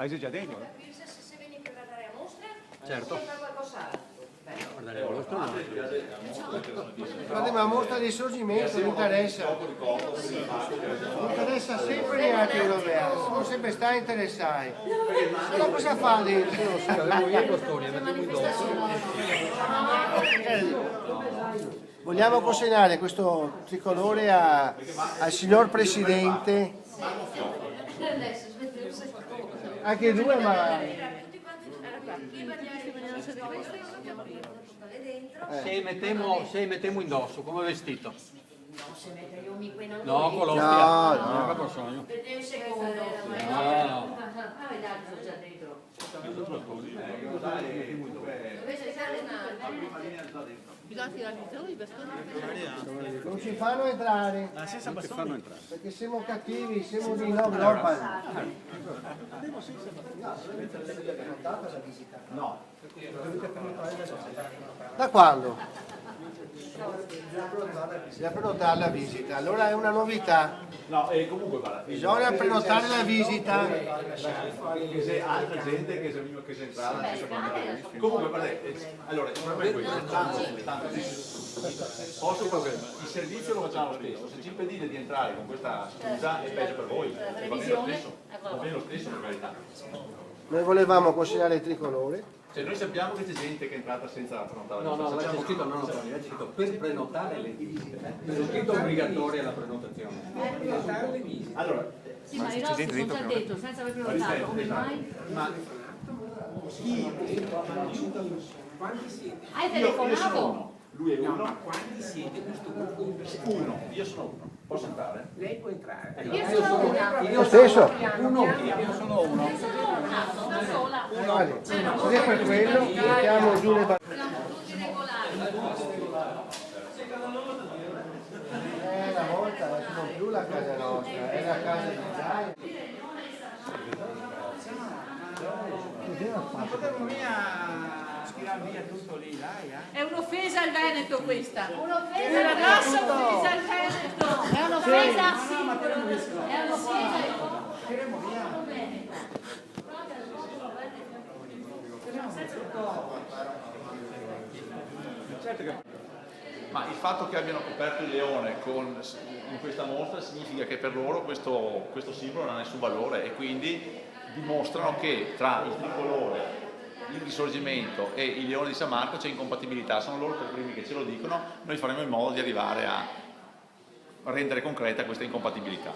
Ma sei già dentro? Se vieni per guardare a mostra, Certo. si fa qualcos'altro. Guardare la mostra no. Guarda, ma mostra di sorgimento mi interessa. Mi interessa sempre gli altri europei, sono sempre stati interessati. Allora cosa fa dentro? Avevo io costoni, mettiamo indosso. Vogliamo consegnare questo tricolore al signor Presidente, anche i due, ma Se mettiamo indosso, come vestito. Se mette io mi quei non No, con l'oppia. No, no. Non è proprio sogno. Vedi un secondo. No. Ah, vedi, sono già dentro. Dovete stare non ci fanno entrare, Non ti fanno entrare. perché siamo cattivi, siamo di no global. No. Da quando? Bisogna prenotare la visita, allora è una novità, No, e comunque guarda. bisogna prenotare la visita. Che se altra gente che si è entrata senza prenotare. Comunque guarda, allora il problema è questo, tanto posso proprio, il servizio lo facciamo lo stesso, se ci impedite di entrare con questa scusa è peggio per voi, va bene lo stesso per carità. Noi volevamo consegnare il tricolore. Cioè noi sappiamo che c'è gente che è entrata senza prenotare. No, no, c'è scritto, no, c'è scritto per prenotare le visite. C'è scritto obbligatoria la prenotazione. Allora, Sì, ma i nostri sono già dentro, senza aver prenotato, come mai? ma Hai io sono telefonato? uno, lui è uno, Ma quanti siete questo gruppo di persone? uno, io sono uno. Posso entrare? Lei può entrare. Io sono una. Lo stesso? Io sono uno. Da sola. Vale. Se è per quello, mettiamo giù le barriere. Siamo tutti regolari. Una volta non più la casa nostra, è la casa di Giai. Ma potevo tirare via tutto lì, dai, È un'offesa al Veneto questa. È Un'offesa una grossa offesa al Veneto. È un'offesa al simbolo. È un'offesa al Veneto. Certo che... Ma il fatto che abbiano coperto il leone in questa mostra significa che per loro questo simbolo non ha nessun valore e quindi dimostrano che tra il tricolore, il risorgimento e il leone di San Marco c'è incompatibilità, sono loro per primi che ce lo dicono, noi faremo in modo di arrivare a rendere concreta questa incompatibilità.